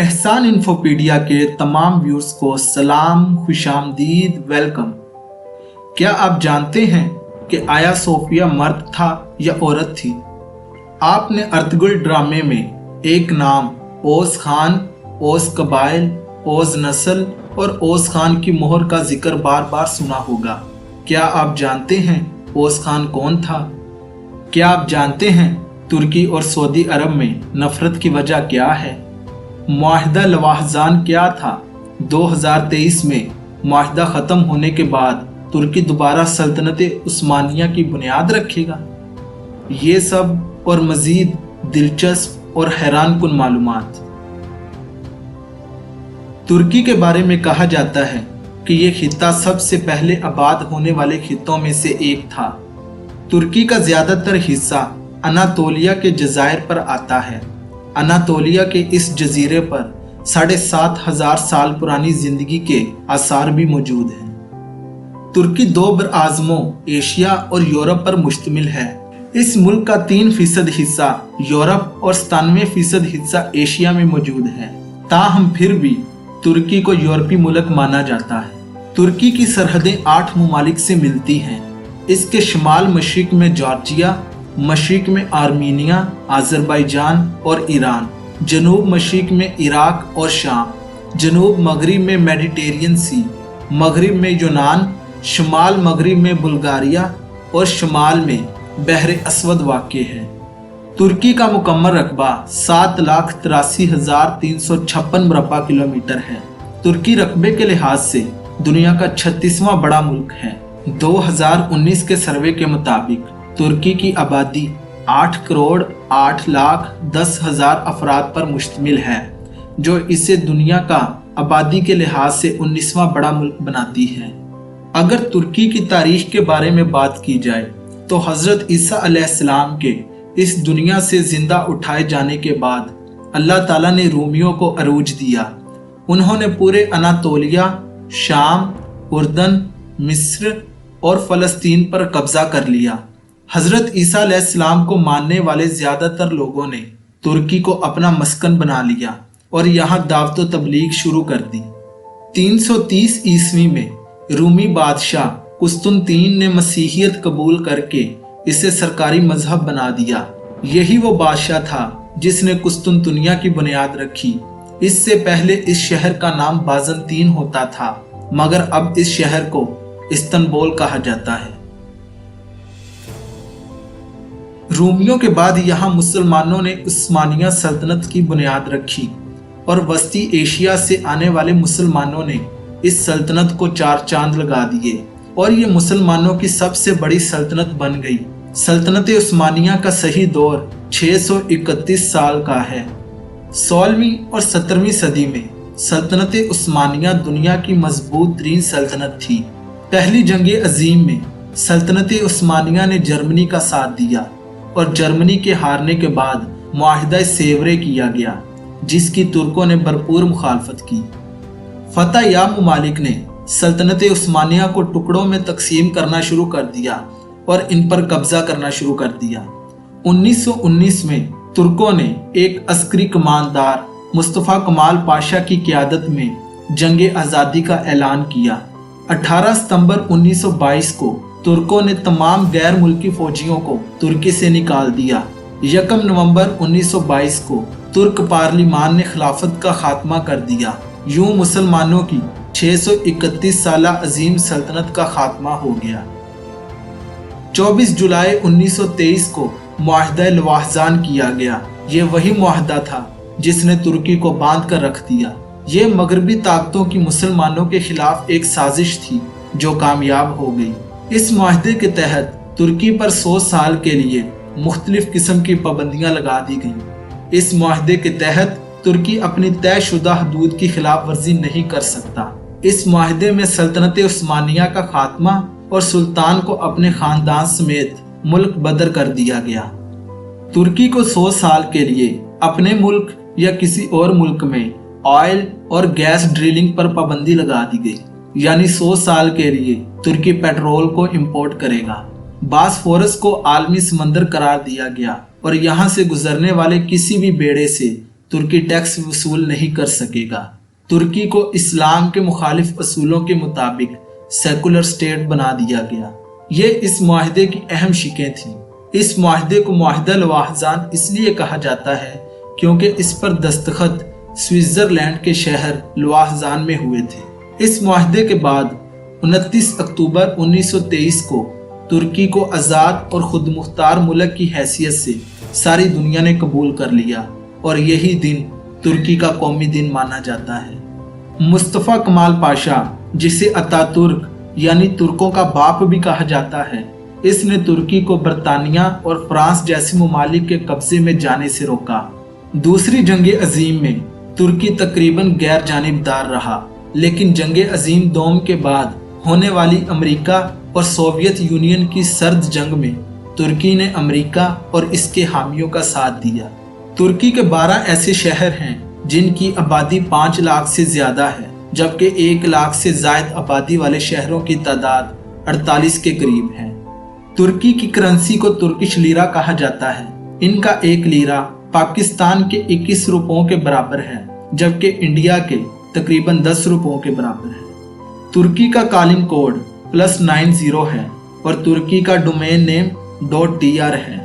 एहसान इन्फोपीडिया के तमाम व्यूअर्स को सलाम, खुशामदीद, वेलकम। क्या आप जानते हैं कि आया सोफिया मर्द था या औरत थी? आपने अर्तुगरुल ड्रामे में एक नाम ओस खान, ओस कबाइल, ओस नस्ल और ओस खान की मोहर का जिक्र बार बार सुना होगा। क्या आप जानते हैं ओस खान कौन था? क्या आप जानते हैं तुर्की और सऊदी अरब में नफरत की वजह क्या है? मुआहिदा लवाहजान क्या था? 2023 में मुआहिदा ख़त्म होने के बाद तुर्की दोबारा सल्तनत उस्मानिया की बुनियाद रखेगा। ये सब और मज़ीद दिलचस्प और हैरान कुन मालूमात। तुर्की के बारे में कहा जाता है कि ये खित्ता सबसे पहले आबाद होने वाले खित्तों में से एक था। तुर्की का ज़्यादातर हिस्सा अनातोलिया के जज़ायर पर आता है। अनातोलिया के इस जजीरे पर 7,500 साल पुरानी जिंदगी के आसार भी मौजूद हैं। तुर्की दो बरआज़मों एशिया और यूरोप पर मुश्तमिल है। इस मुल्क का 3% हिस्सा यूरोप और 97% हिस्सा एशिया में मौजूद है। ताहम फिर भी तुर्की को यूरोपीय मुल्क माना जाता है। तुर्की की सरहदें 8 ममालिक से मिलती हैं। इसके शुमाल मशरिक में जॉर्जिया, मशरिक में आर्मीनिया, अज़रबैजान और ईरान, जनूब मशरिक में इराक और शाम, जनूब मगरिब में मेडिटेरियन सी, मगरिब में यूनान, शुमाल मगरिब में बुल्गारिया और शुमाल में बहर असवद वाक़ है। तुर्की का मुकम्मल रकबा 7,83,356 मुरब्बा किलोमीटर है। तुर्की रकबे के लिहाज से दुनिया का 36वां बड़ा मुल्क है। 2019 के सर्वे के मुताबिक तुर्की की आबादी 8,08,10,000 अफराद पर मुश्तमिल है, जो इसे दुनिया का आबादी के लिहाज से 19वां बड़ा मुल्क बनाती है। अगर तुर्की की तारीख के बारे में बात की जाए तो हज़रत ईसा अलैहिस्सलाम के इस दुनिया से जिंदा उठाए जाने के बाद अल्लाह ताला ने रूमियों को अरूज दिया। उन्होंने पूरे अनातोलिया, शाम, उर्दन, मिस्र और फ़लस्तीन पर कब्जा कर लिया। हज़रत ईसा अलैहिस्सलाम को मानने वाले ज़्यादातर लोगों ने तुर्की को अपना मस्कन बना लिया और यहाँ दावत व तबलीग शुरू कर दी। 330 ईस्वी में रूमी बादशाह कुस्तुनतीन ने मसीहियत कबूल करके इसे सरकारी मजहब बना दिया। यही वो बादशाह था जिसने कुस्तुनतुनिया की बुनियाद रखी। इससे पहले इस शहर का नाम बाज़ंतीन होता था, मगर अब इस शहर को इस्तंबुल कहा जाता है। रूमियों के बाद यहाँ मुसलमानों ने उस्मानिया सल्तनत की बुनियाद रखी और वस्ती एशिया से आने वाले मुसलमानों ने इस सल्तनत को 4 चांद लगा दिए और ये मुसलमानों की सबसे बड़ी सल्तनत बन गई। सल्तनत उस्मानिया का सही दौर 631 साल का है। 16वीं और 17वीं सदी में सल्तनत उस्मानिया दुनिया की मजबूत तरीन सल्तनत थी। पहली जंग अजीम में सल्तनत उस्मानिया ने जर्मनी का साथ दिया और जर्मनी के हारने के बाद मुआहिदा सेवरे किया गया, जिसकी तुर्कों ने भरपूर मुखालफत की। फतह याब ममालिक ने सल्तनत उस्मानिया को टुकड़ों में तकसीम करना शुरू कर दिया और इन पर कब्जा करना शुरू कर दिया। 1919 में तुर्कों ने एक अस्करी कमांडर मुस्तफ़ा कमाल पाशा की क़यादत में जंग आज़ादी का ऐलान किया। 18 सितंबर 1922 को तुर्कों ने तमाम गैर मुल्की फौजियों को तुर्की से निकाल दिया। 1 नवंबर 1922 को तुर्क पार्लिमान ने खिलाफत का खात्मा कर दिया। यूं मुसलमानों की 631 साला अजीम सल्तनत का खात्मा हो गया। 24 जुलाई 1923 को मुआहिदा लवाहजान किया गया। ये वही मुआहिदा था जिसने तुर्की को बांध कर रख दिया। ये मगरबी ताकतों की मुसलमानों के खिलाफ एक साजिश थी जो कामयाब हो गई। इस मुआहिदे के तहत तुर्की पर 100 साल के लिए मुख्तलिफ किस्म की पाबंदियां लगा दी गईं। इस मुआहिदे के तहत तुर्की अपनी तयशुदा हदूद की खिलाफ वर्जी नहीं कर सकता। इस मुआहिदे में सल्तनत उस्मानिया का खात्मा और सुल्तान को अपने खानदान समेत मुल्क बदर कर दिया गया। तुर्की को 100 साल के लिए अपने मुल्क या किसी और मुल्क में ऑयल और गैस ड्रिलिंग पर पाबंदी लगा दी गई, यानी 100 साल के लिए तुर्की पेट्रोल को इंपोर्ट करेगा। बासफोरस को आलमी समंदर करार दिया गया और यहाँ से गुजरने वाले किसी भी बेड़े से ترکی ٹیکس وصول نہیں کر سکے گا۔ ترکی کو اسلام کے مخالف اصولوں کے مطابق سیکولر اسٹیٹ بنا دیا گیا۔ یہ اس معاہدے کی اہم شقیں تھیں۔ اس معاہدے کو معاہدہ لواحزان اس لیے کہا جاتا ہے کیونکہ اس پر دستخط سوئٹزرلینڈ کے شہر لواحزان میں ہوئے تھے۔ اس معاہدے کے بعد 29 اکتوبر 1923 کو ترکی کو آزاد اور خود مختار ملک کی حیثیت سے ساری دنیا نے قبول کر لیا اور یہی دن ترکی کا قومی دن مانا جاتا ہے۔ مصطفیٰ کمال پاشا، جسے اتا ترک یعنی ترکوں کا باپ بھی کہا جاتا ہے، اس نے ترکی کو برطانیہ اور فرانس جیسے ممالک کے قبضے میں جانے سے روکا۔ دوسری جنگ عظیم میں ترکی تقریباً غیر جانبدار رہا، لیکن جنگ عظیم دوم کے بعد ہونے والی امریکہ اور سوویت یونین کی سرد جنگ میں ترکی نے امریکہ اور اس کے حامیوں کا ساتھ دیا۔ ترکی کے 12 ایسے شہر ہیں جن کی آبادی 5 لاکھ سے زیادہ ہے، جبکہ 1 لاکھ سے زائد آبادی والے شہروں کی تعداد 48 کے قریب ہے۔ ترکی کی کرنسی کو ترکش لیرہ کہا جاتا ہے۔ ان کا 1 لیرہ پاکستان کے 21 روپوں کے برابر ہے، جبکہ انڈیا کے تقریباً 10 روپوں کے برابر ہے۔ ترکی کا کالنگ کوڈ +90 ہے اور ترکی کا ڈومین نیم .tr ہے۔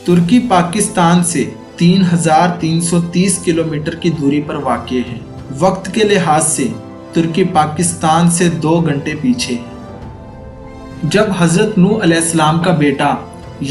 ترکی پاکستان سے 3330 کلومیٹر کی دوری پر واقع ہے۔ وقت کے لحاظ سے ترکی پاکستان سے 2 گھنٹے پیچھے ہے۔ جب حضرت نوح علیہ السلام کا بیٹا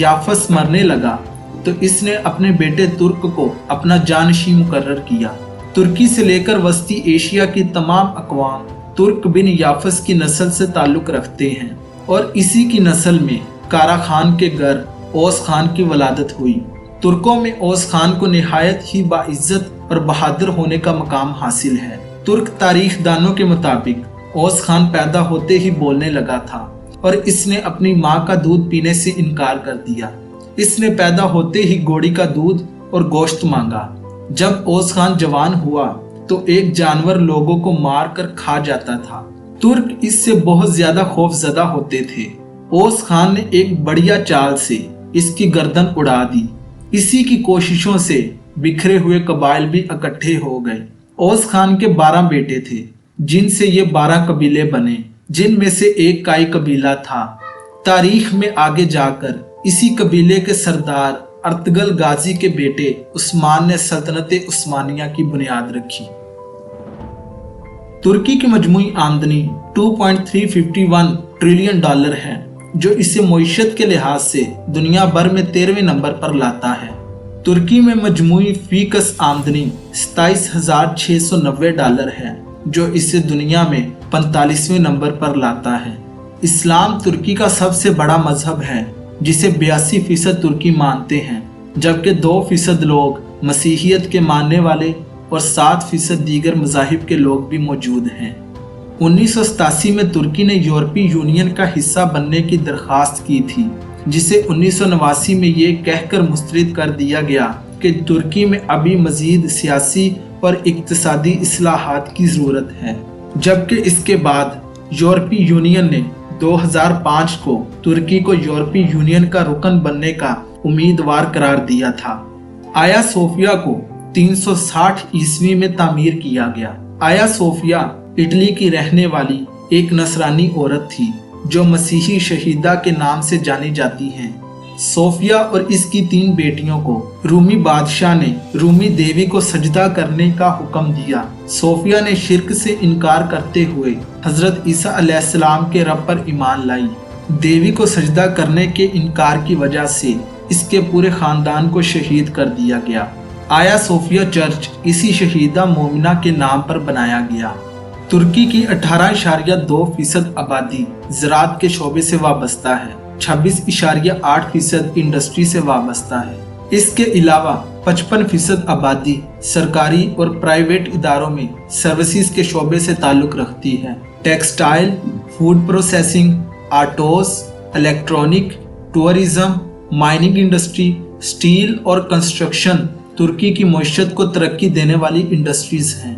یافس مرنے لگا تو اس نے اپنے بیٹے ترک کو اپنا جانشین مقرر کیا۔ ترکی سے لے کر وسطی ایشیا کی تمام اقوام ترک بن یافس کی نسل سے تعلق رکھتے ہیں اور اسی کی نسل میں کارا خان کے گھر اوس خان کی ولادت ہوئی۔ ترکوں میں اوس خان کو نہایت ہی باعزت اور بہادر ہونے کا مقام حاصل ہے۔ ترک تاریخ دانوں کے مطابق اوس خان پیدا ہوتے ہی بولنے لگا تھا اور اس نے اپنی ماں کا دودھ پینے سے انکار کر دیا۔ اس نے پیدا ہوتے ہی گھوڑی کا دودھ اور گوشت مانگا۔ جب اوس خان جوان ہوا تو ایک جانور لوگوں کو مار کر کھا جاتا تھا۔ ترک اس سے بہت زیادہ خوف زدہ ہوتے تھے۔ اوس خان نے ایک بڑھیا چال سے اس کی گردن اڑا دی۔ اسی کی کوششوں سے بکھرے ہوئے قبائل بھی اکٹھے ہو گئے۔ اوس خان کے 12 بیٹے تھے جن سے یہ 12 قبیلے بنے، جن میں سے ایک کائی قبیلہ تھا۔ تاریخ میں آگے جا کر اسی قبیلے کے سردار ارطغرل غازی کے بیٹے عثمان نے سلطنت عثمانیہ کی بنیاد رکھی۔ ترکی کی مجموعی آمدنی $2.351 ٹریلین ہے، جو اسے معیشت کے لحاظ سے دنیا بھر میں 13ویں نمبر پر لاتا ہے۔ ترکی میں مجموعی فی کس آمدنی $27,690 ہے، جو اسے دنیا میں 45ویں نمبر پر لاتا ہے۔ اسلام ترکی کا سب سے بڑا مذہب ہے، جسے 82% ترکی مانتے ہیں، جبکہ 2% لوگ مسیحیت کے ماننے والے اور 7% دیگر مذاہب کے لوگ بھی موجود ہیں۔ 1987 میں ترکی نے یورپی یونین کا حصہ بننے کی درخواست کی تھی، جسے 1989 میں یہ کہہ کر مسترد کر دیا گیا کہ ترکی میں ابھی مزید سیاسی اور اقتصادی اصلاحات کی ضرورت ہے، جبکہ اس کے بعد یورپی یونین نے 2005 کو ترکی کو یورپی یونین کا رکن بننے کا امیدوار قرار دیا تھا۔ آیا صوفیہ کو 360 عیسوی میں تعمیر کیا گیا۔ آیا صوفیہ اٹلی کی رہنے والی ایک نصرانی عورت تھی جو مسیحی شہیدہ کے نام سے جانی جاتی ہیں۔ صوفیہ اور اس کی 3 بیٹیوں کو رومی بادشاہ نے رومی دیوی کو سجدہ کرنے کا حکم دیا۔ صوفیہ نے شرک سے انکار کرتے ہوئے حضرت عیسیٰ علیہ السلام کے رب پر ایمان لائی۔ دیوی کو سجدہ کرنے کے انکار کی وجہ سے اس کے پورے خاندان کو شہید کر دیا گیا۔ آیا صوفیہ چرچ اسی شہیدہ مومنہ کے نام پر بنایا گیا۔ ترکی کی 18.2% آبادی زراعت کے شعبے سے وابستہ ہے، 26.8% انڈسٹری سے وابستہ ہے۔ اس کے علاوہ 55% آبادی سرکاری اور پرائیویٹ اداروں میں سروسز کے شعبے سے تعلق رکھتی ہے۔ Textile, food processing, autos, electronic, tourism, mining industry, steel اور کنسٹرکشن ترکی کی معیشت کو ترقی دینے والی انڈسٹریز ہیں۔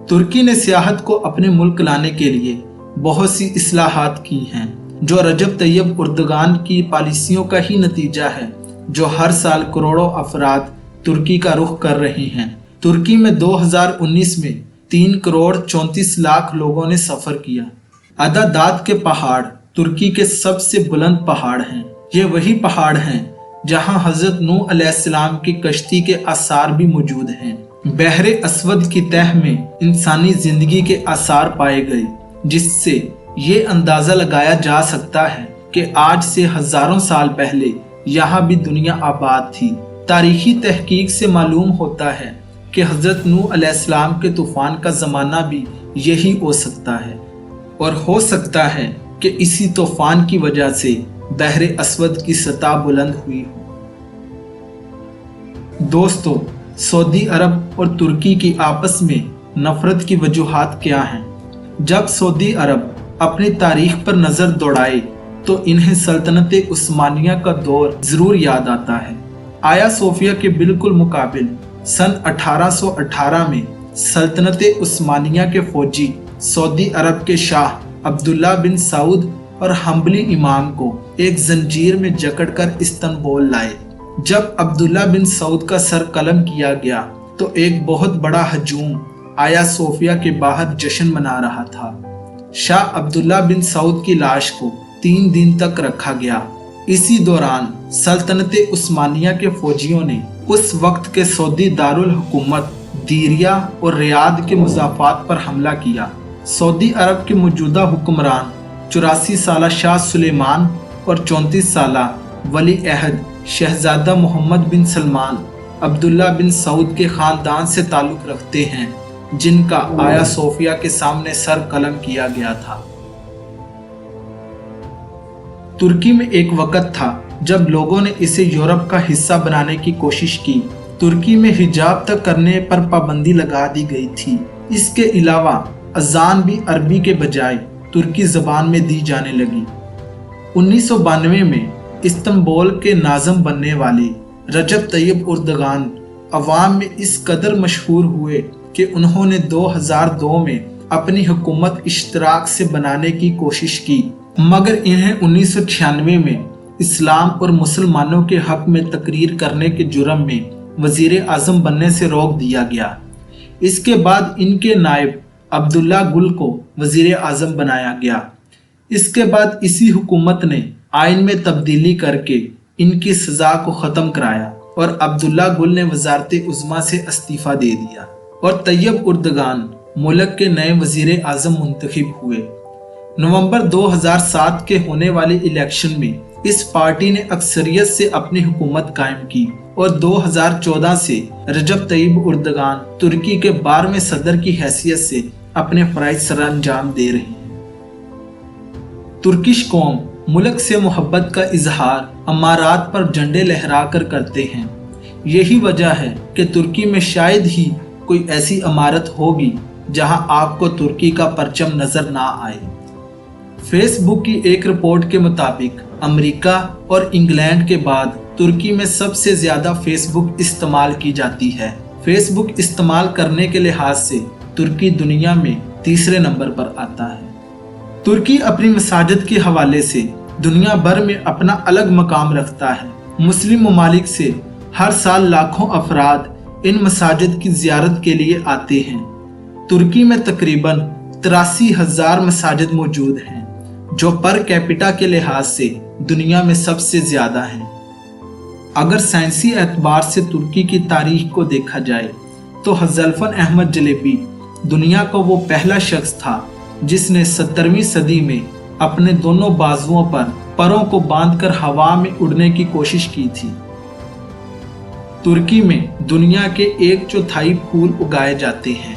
ترکی نے سیاحت کو اپنے ملک لانے کے لیے بہت سی اصلاحات کی ہیں، جو رجب طیب اردگان کی پالیسیوں کا ہی نتیجہ ہے، جو ہر سال کروڑوں افراد तुर्की का रुख कर रही हैं। तुर्की में 2019 में 3,34,00,000 लोगों ने सफर किया। अदादाद के पहाड़ तुर्की के सबसे बुलंद पहाड़ हैं। ये वही पहाड़ हैं जहां हजरत नूह अलैहिस्सलाम की कश्ती के आसार भी मौजूद हैं। बहरे अस्वद की तह में इंसानी जिंदगी के आसार पाए गए, जिससे ये अंदाजा लगाया जा सकता है कि आज से हजारों साल पहले यहाँ भी दुनिया आबाद थी। तारीखी तहकीक से मालूम होता है कि हजरत नूह अलैहिस्सलाम के तूफान का जमाना भी यही हो सकता है, और हो सकता है कि इसी तूफान की वजह से बहरे अस्वद की सतह बुलंद हुई हो। दोस्तों, सऊदी अरब और तुर्की की आपस में नफरत की वजूहात क्या हैं? जब सऊदी अरब अपनी तारीख पर नजर दौड़ाए तो इन्हें सल्तनत उस्मानिया का दौर जरूर याद आता है। आया सोफिया के बिल्कुल मुकाबिल सन 1818 में सल्तनत उस्मानिया के फौजी सऊदी अरब के शाह अब्दुल्ला बिन सऊद और हम्बली इमाम को एक जंजीर में जकड़कर इस्तांबुल लाए। जब अब्दुल्ला बिन सऊद का सर कलम किया गया तो एक बहुत बड़ा हजूम आया सोफिया के बाहर जश्न मना रहा था। शाह अब्दुल्ला बिन सऊद की लाश को 3 दिन तक रखा गया। इसी दौरान सल्तनत उस्मानिया के फौजियों ने उस वक्त के सऊदी दारुल हुकूमत दीरिया और रियाद के मुजाफात पर हमला किया। सऊदी अरब के मौजूदा हुक्मरान 84 साला शाह सुलेमान और 34 साला वली अहद शहजादा मोहम्मद बिन सलमान अब्दुल्ला बिन सऊद के खानदान से ताल्लुक रखते हैं, जिनका आया सोफिया के सामने सर कलम किया गया था। तुर्की में एक वक्त था जब लोगों ने इसे यूरोप का हिस्सा बनाने की कोशिश की। तुर्की में हिजाब तक करने पर पाबंदी लगा दी गई थी। इसके अलावा अजान भी अरबी के बजाय तुर्की जबान में दी जाने लगी। 1992 में इस्तांबुल के नाज़िम बनने वाले रजब तैयब उर्दगान अवाम में इस कदर मशहूर हुए कि उन्होंने 2002 में अपनी हुकूमत इश्तराक से बनाने की कोशिश की, मगर इन्हें 1996 में इस्लाम और मुसलमानों के हक में तकरीर करने के जुर्म में वजीर आज़म बनने से रोक दिया गया। इसके बाद इनके नायब अब्दुल्ला गुल को वजीर आज़म बनाया गया। इसके बाद इसी हुकूमत ने आइन में तब्दीली करके इनकी सजा को ख़त्म कराया और अब्दुल्ला गुल ने वजारत उज़्मा से इस्तीफ़ा दे दिया और तैयब उर्दगान मुल्क के नए वजीर आज़म मुंतखब हुए। नवंबर 2007 के होने वाले इलेक्शन में इस पार्टी ने अक्सरियत से अपनी हुकूमत कायम की और 2014 से रजब तैयब उर्दगान तुर्की के 12वें सदर की हैसियत से अपने फराइज सर अंजाम दे रहे हैं। तुर्किश कौम मुल्क से मोहब्बत का इजहार अमारात पर झंडे लहरा कर करते हैं। यही वजह है कि तुर्की में शायद ही कोई ऐसी इमारत होगी जहां आपको तुर्की का परचम नजर ना आए। फेसबुक की एक रिपोर्ट के मुताबिक अमेरिका और इंग्लैंड के बाद तुर्की में सबसे ज्यादा फेसबुक इस्तेमाल की जाती है। फेसबुक इस्तेमाल करने के लिहाज से तुर्की दुनिया में 3रे नंबर पर आता है। तुर्की अपनी मसाजिद के हवाले से दुनिया भर में अपना अलग मकाम रखता है। मुस्लिम ममालिक से हर साल लाखों अफराद इन मसाजिद की ज़ियारत के लिए आते हैं। तुर्की में तकरीबन 83,000 मसाजिद मौजूद हैं, जो पर कैपिटा के लिहाज से दुनिया में सबसे ज़्यादा हैं। अगर साइंसी एतबार से तुर्की की तारीख को देखा जाए तो हज़ल्फन अहमद जलेबी दुनिया का वो पहला शख्स था जिसने 17वीं सदी में अपने दोनों बाजुओं पर परों को बांधकर हवा में उड़ने की कोशिश की थी। तुर्की में दुनिया के 1/4 फूल उगाए जाते हैं।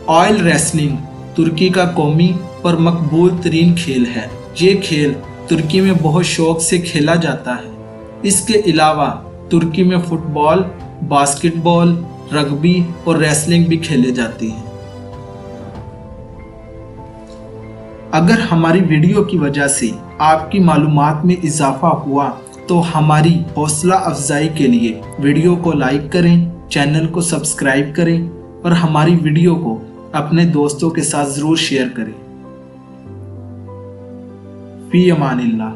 ऑयल रेसलिंग तुर्की का कौमी और मकबूल तरीन खेल है। ये खेल तुर्की में बहुत शौक से खेला जाता है। इसके अलावा तुर्की में फुटबॉल, बास्केटबॉल, रग्बी और रेसलिंग भी खेले जाते हैं। अगर हमारी वीडियो की वजह से आपकी मालूमात में इजाफा हुआ तो हमारी हौसला अफजाई के लिए वीडियो को लाइक करें, चैनल को सब्सक्राइब करें और हमारी वीडियो को अपने दोस्तों के साथ ज़रूर शेयर करें। फी अमानिल्लाह।